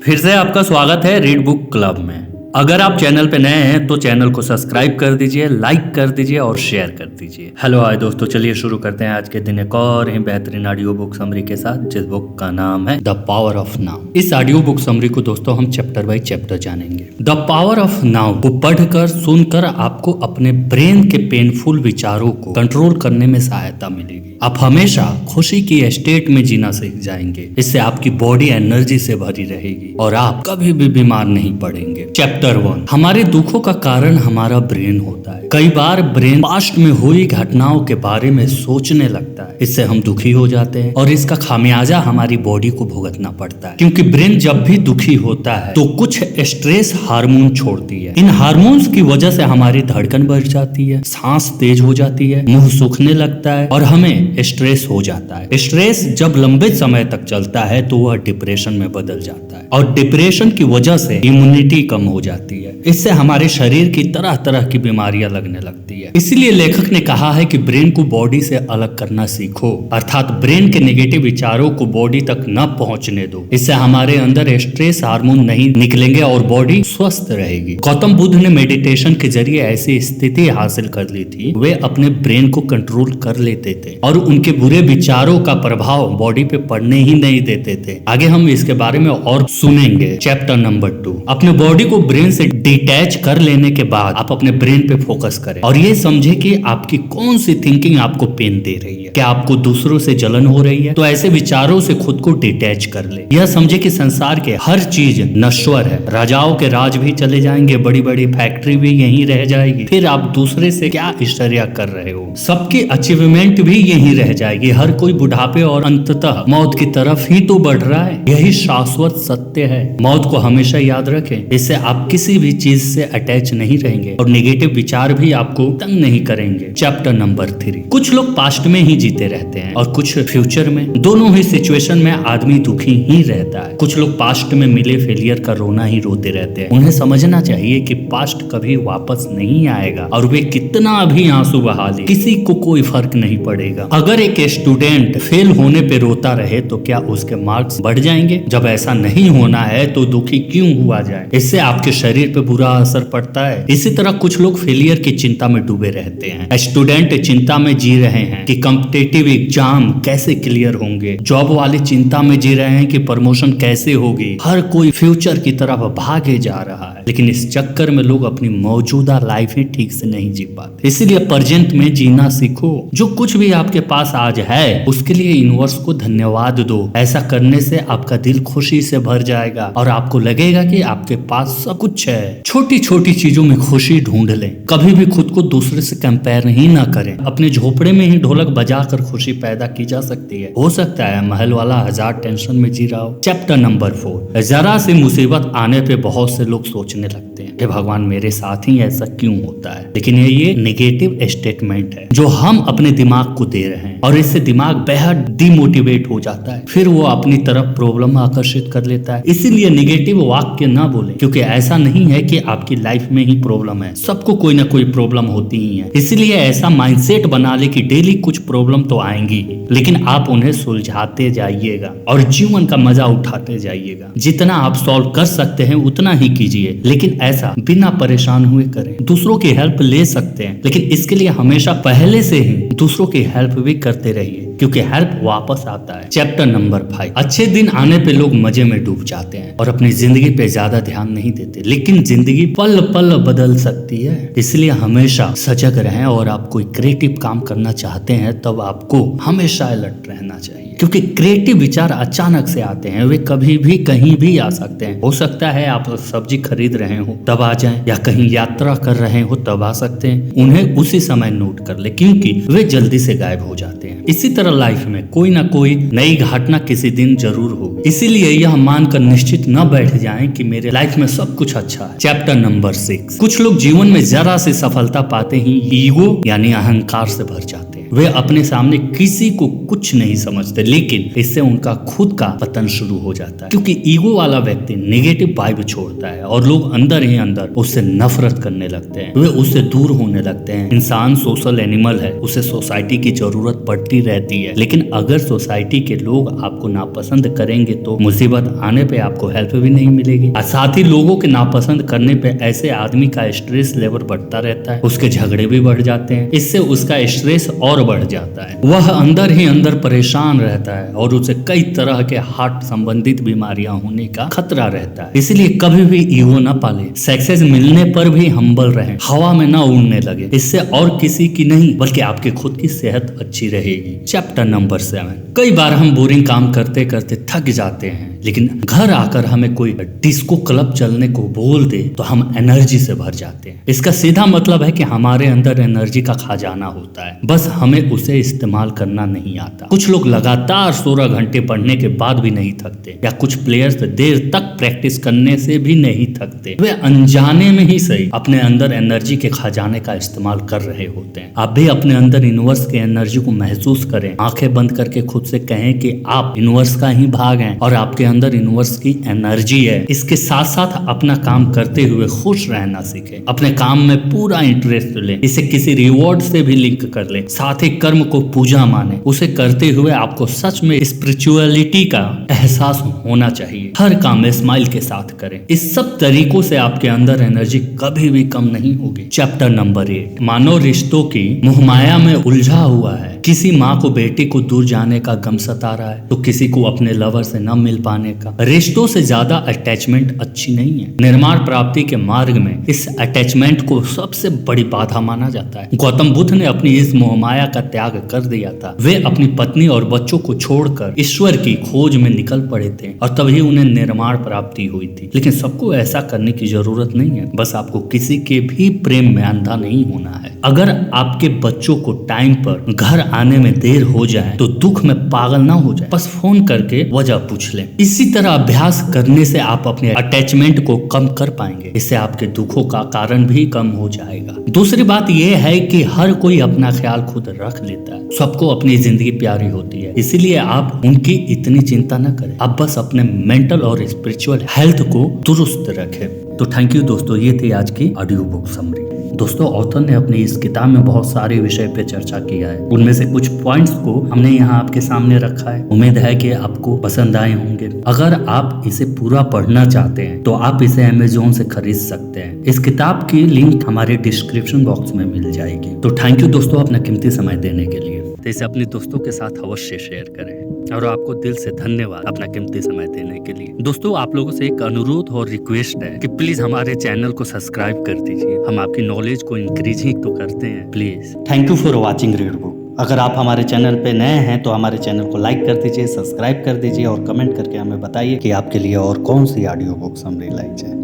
फिर से आपका स्वागत है रीड बुक क्लब में। अगर आप चैनल पे नए हैं तो चैनल को सब्सक्राइब कर दीजिए, लाइक कर दीजिए और शेयर कर दीजिए। हेलो हाय दोस्तों, चलिए शुरू करते हैं आज के दिन एक और ही बेहतरीन ऑडियो बुक समरी के साथ, जिस बुक का नाम है द पावर ऑफ नाउ। इस ऑडियो बुक समरी को दोस्तों हम चैप्टर बाय चैप्टर जानेंगे। द पावर ऑफ नाउ को पढ़कर सुनकर आपको अपने ब्रेन के पेनफुल विचारों को कंट्रोल करने में सहायता मिलेगी। आप हमेशा खुशी की स्टेट में जीना सीख जाएंगे। इससे आपकी बॉडी एनर्जी से भरी रहेगी और आप कभी भी बीमार नहीं पड़ेंगे। चैप्टर 1, हमारे दुखों का कारण हमारा ब्रेन होता है। कई बार ब्रेन पास्ट में हुई घटनाओं के बारे में सोचने लगता है। इससे हम दुखी हो जाते हैं और इसका खामियाजा हमारी बॉडी को भुगतना पड़ता है। क्योंकि ब्रेन जब भी दुखी होता है तो कुछ स्ट्रेस हार्मोन छोड़ती है। इन हार्मोन्स की वजह से हमारी धड़कन बढ़ जाती है, सांस तेज हो जाती है, मुंह सूखने लगता है और हमें स्ट्रेस हो जाता है। स्ट्रेस जब लंबे समय तक चलता है तो वह डिप्रेशन में बदल जाता है और डिप्रेशन की वजह से इम्यूनिटी कम हो जाती है। इससे हमारे शरीर की तरह तरह की बीमारियां लगने लगती है। इसलिए लेखक ने कहा है कि ब्रेन को बॉडी से अलग करना सीखो, अर्थात ब्रेन के नेगेटिव विचारों को बॉडी तक न पहुंचने दो। इससे हमारे अंदर स्ट्रेस हार्मोन नहीं निकलेंगे और बॉडी स्वस्थ रहेगी। गौतम बुद्ध ने मेडिटेशन के जरिए ऐसी स्थिति हासिल कर ली थी। वे अपने ब्रेन को कंट्रोल कर लेते थे और उनके बुरे विचारों का प्रभाव बॉडी पे पड़ने ही नहीं देते थे। आगे हम इसके बारे में और सुनेंगे। चैप्टर नंबर 2, अपने बॉडी को ब्रेन से डिटैच कर लेने के बाद आप अपने ब्रेन पे फोकस करें और ये समझे कि आपकी कौन सी थिंकिंग आपको पेन दे रही है। क्या आपको दूसरों से जलन हो रही है? तो ऐसे विचारों से खुद को डिटैच कर ले। यह समझे कि संसार के हर चीज नश्वर है। राजाओं के राज भी चले जाएंगे, बड़ी बड़ी फैक्ट्री भी यहीं रह जाएगी, फिर आप दूसरे से क्या ईर्ष्या कर रहे हो? सबकी अचीवमेंट भी यहीं रह जाएगी। हर कोई बुढ़ापे और अंततः मौत की तरफ ही तो बढ़ रहा है। यही शाश्वत सत्य है। मौत को हमेशा याद रखें। इससे आप किसी भी चीज से अटैच नहीं रहेंगे और नेगेटिव विचार भी आपको तंग नहीं करेंगे। चैप्टर नंबर 3, कुछ लोग पास्ट में ही जीते रहते हैं और कुछ फ्यूचर में। दोनों ही सिचुएशन में आदमी दुखी ही रहता है। कुछ लोग पास्ट में मिले फेलियर का रोना ही रोते रहते हैं। उन्हें समझना चाहिए कि पास्ट कभी वापस नहीं आएगा और वे कितना भी आंसू बहा ले, किसी को कोई फर्क नहीं पड़ेगा। अगर एक स्टूडेंट फेल होने पे रोता रहे तो क्या उसके मार्क्स बढ़ जाएंगे? जब ऐसा नहीं होना है तो दुखी क्यों हुआ जाए? इससे आपके शरीर पे बुरा असर पड़ता है। इसी तरह कुछ लोग फेलियर की चिंता में डूबे रहते हैं। स्टूडेंट चिंता में जी रहे हैं कि कॉम्पिटिटिव एग्जाम कैसे क्लियर होंगे। जॉब वाले चिंता में जी रहे हैं कि प्रमोशन कैसे होगी। हर कोई फ्यूचर की तरफ भागे जा रहा है, लेकिन इस चक्कर में लोग अपनी मौजूदा लाइफ ही ठीक से नहीं जी पाते। इसीलिए प्रेजेंट में जीना सीखो। जो कुछ भी आपके पास आज है उसके लिए यूनिवर्स को धन्यवाद दो। ऐसा करने से आपका दिल खुशी से भर जाएगा और आपको लगेगा कि आपके पास सब कुछ है। छोटी छोटी चीजों में खुशी ढूंढ लें। कभी भी खुद को दूसरे से कंपेयर ही ना करें। अपने झोपड़े में ही ढोलक बजाकर खुशी पैदा की जा सकती है। हो सकता है महल वाला 1000 टेंशन में जी रहा हो। चैप्टर नंबर 4, जरा सी मुसीबत आने पे बहुत से लोग सोचने लगते हैं, हे भगवान मेरे साथ ही ऐसा क्यों होता है। लेकिन ये नेगेटिव स्टेटमेंट है जो हम अपने दिमाग को दे रहे हैं और इससे दिमाग बेहद डिमोटिवेट हो जाता है। फिर वो अपनी तरफ प्रॉब्लम आकर्षित कर लेता है। इसीलिए नेगेटिव वाक्य ना बोले, क्योंकि ऐसा नहीं है कि आपकी लाइफ में ही प्रॉब्लम है। सबको कोई ना कोई प्रॉब्लम होती ही है। इसलिए ऐसा माइंडसेट बना ले कि डेली कुछ प्रॉब्लम तो आएंगी ही, लेकिन आप उन्हें सुलझाते जाइएगा और जीवन का मजा उठाते जाइएगा। जितना आप सॉल्व कर सकते हैं उतना ही कीजिए, लेकिन ऐसा बिना परेशान हुए करें। दूसरों की हेल्प ले सकते हैं, लेकिन इसके लिए हमेशा पहले से ही दूसरों की हेल्प भी करते रहिए, क्योंकि हेल्प वापस आता है। चैप्टर नंबर 5, अच्छे दिन आने पे लोग मजे में डूब जाते हैं और अपनी जिंदगी पे ज्यादा ध्यान नहीं देते, लेकिन जिंदगी पल पल बदल सकती है। इसलिए हमेशा सजग रहें और आप कोई क्रिएटिव काम करना चाहते हैं तब आपको हमेशा अलर्ट रहना चाहिए, क्योंकि क्रिएटिव विचार अचानक से आते हैं। वे कभी भी कहीं भी आ सकते हैं। हो सकता है आप सब्जी खरीद रहे हो तब आ जाएं, या कहीं यात्रा कर रहे हो तब आ सकते हैं। उन्हें उसी समय नोट कर ले, क्योंकि वे जल्दी से गायब हो जाते हैं। इसी तरह लाइफ में कोई ना कोई नई घटना किसी दिन जरूर होगी। इसीलिए यह मानकर निश्चित न बैठ जाएं कि मेरे लाइफ में सब कुछ अच्छा है। चैप्टर नंबर 6, कुछ लोग जीवन में जरा सी सफलता पाते ही ईगो यानी अहंकार से भर जाते हैं। वे अपने सामने किसी को कुछ नहीं समझते, लेकिन इससे उनका खुद का पतन शुरू हो जाता है, क्योंकि ईगो वाला व्यक्ति नेगेटिव वाइब छोड़ता है और लोग अंदर ही अंदर उससे नफरत करने लगते हैं, वे उससे दूर होने लगते हैं। इंसान सोशल एनिमल है, उसे सोसाइटी की जरूरत पड़ती रहती है, लेकिन अगर सोसाइटी के लोग आपको नापसंद करेंगे तो मुसीबत आने पे आपको हेल्प भी नहीं मिलेगी। और साथ ही लोगों के नापसंद करने पे ऐसे आदमी का स्ट्रेस लेवल बढ़ता रहता है, उसके झगड़े भी बढ़ जाते हैं, इससे उसका स्ट्रेस और बढ़ जाता है। वह अंदर ही अंदर परेशान रहता है और उसे कई तरह के हार्ट संबंधित बीमारियां होने का खतरा रहता है। इसलिए कभी भी ईगो न पाले, सक्सेस मिलने पर भी हम्बल रहें, हवा में न उड़ने लगे। इससे और किसी की नहीं बल्कि आपकी खुद की सेहत अच्छी रहेगी। Chapter number 7। कई बार हम बोरिंग काम करते करते थक जाते हैं, लेकिन घर आकर हमें कोई डिस्को क्लब चलने को बोल दे तो हम एनर्जी से भर जाते हैं। इसका सीधा मतलब है कि हमारे अंदर एनर्जी का खजाना होता है, बस हमें उसे इस्तेमाल करना नहीं आता। कुछ लोग लगातार 16 घंटे पढ़ने के बाद भी नहीं थकते, या कुछ प्लेयर्स देर तक प्रैक्टिस करने से भी नहीं थकते। वे अनजाने में ही सही अपने अंदर एनर्जी के खजाने का इस्तेमाल कर रहे होते हैं। आप भी अपने अंदर यूनिवर्स के एनर्जी को महसूस करें, आंखें बंद करके खुद से कहें कि आप यूनिवर्स का ही भाग हैं और आपके अंदर यूनिवर्स की एनर्जी है। इसके साथ साथ अपना काम करते हुए खुश रहना सीखें, अपने काम में पूरा इंटरेस्ट लें, इसे किसी रिवॉर्ड से भी लिंक कर लें, साथ ही कर्म को पूजा माने। उसे करते हुए आपको सच में स्पिरिचुअलिटी का एहसास होना चाहिए। हर काम में स्माइल के साथ करें। इस सब तरीकों से आपके अंदर एनर्जी कभी भी कम नहीं होगी। Chapter number 8। मानव रिश्तों की मोहमाया में उलझा हुआ है। किसी माँ को बेटी को दूर जाने का गम सता रहा है तो किसी को अपने लवर से न मिल पाने का। रिश्तों से ज्यादा अटैचमेंट अच्छी नहीं है। निर्माण प्राप्ति के मार्ग में इस अटैचमेंट को सबसे बड़ी बाधा माना जाता है। गौतम बुद्ध ने अपनी इस मोहमाया का त्याग कर दिया था। वे अपनी पत्नी और बच्चों को छोड़कर ईश्वर की खोज में निकल पड़े थे और तभी उन्हें निर्माण प्राप्ति हुई थी। लेकिन सबको ऐसा करने की जरूरत नहीं है, बस आपको किसी के भी प्रेम में अंधा नहीं होना है। अगर आपके बच्चों को टाइम पर घर आने में देर हो जाए तो दुख में पागल ना हो जाए, बस फोन करके वजह पूछ लें। इसी तरह अभ्यास करने से आप अपने अटैचमेंट को कम कर पाएंगे। इससे आपके दुखों का कारण भी कम हो जाएगा। दूसरी बात यह है कि हर कोई अपना ख्याल खुद रख लेता है। सबको अपनी जिंदगी प्यारी होती है, इसीलिए आप उनकी इतनी चिंता न करें। आप बस अपने मेंटल और स्पिरिचुअल हेल्थ को दुरुस्त रखें। तो थैंक यू दोस्तों, ये थी आज की ऑडियो बुक समरी। दोस्तों, ऑथर ने अपनी इस किताब में बहुत सारे विषय पे चर्चा किया है। उनमें से कुछ पॉइंट्स को हमने यहाँ आपके सामने रखा है। उम्मीद है कि आपको पसंद आए होंगे। अगर आप इसे पूरा पढ़ना चाहते हैं तो आप इसे अमेज़न से खरीद सकते हैं। इस किताब की लिंक हमारे डिस्क्रिप्शन बॉक्स में मिल जाएगी। तो थैंक यू दोस्तों अपना कीमती समय देने के लिए। तो इसे अपने दोस्तों के साथ अवश्य शेयर करें और आपको दिल से धन्यवाद अपना कीमती समय देने के लिए। दोस्तों, आप लोगों से एक अनुरोध और रिक्वेस्ट है कि प्लीज हमारे चैनल को सब्सक्राइब कर दीजिए। हम आपकी नॉलेज को इंक्रीज ही तो करते हैं, please. Thank you for watching read book. अगर आप हमारे चैनल पे नए हैं तो हमारे चैनल को लाइक कर दीजिए, सब्सक्राइब कर दीजिए और कमेंट करके हमें बताइए कि आपके लिए और कौन सी ऑडियो बुक समरी लाई जाए।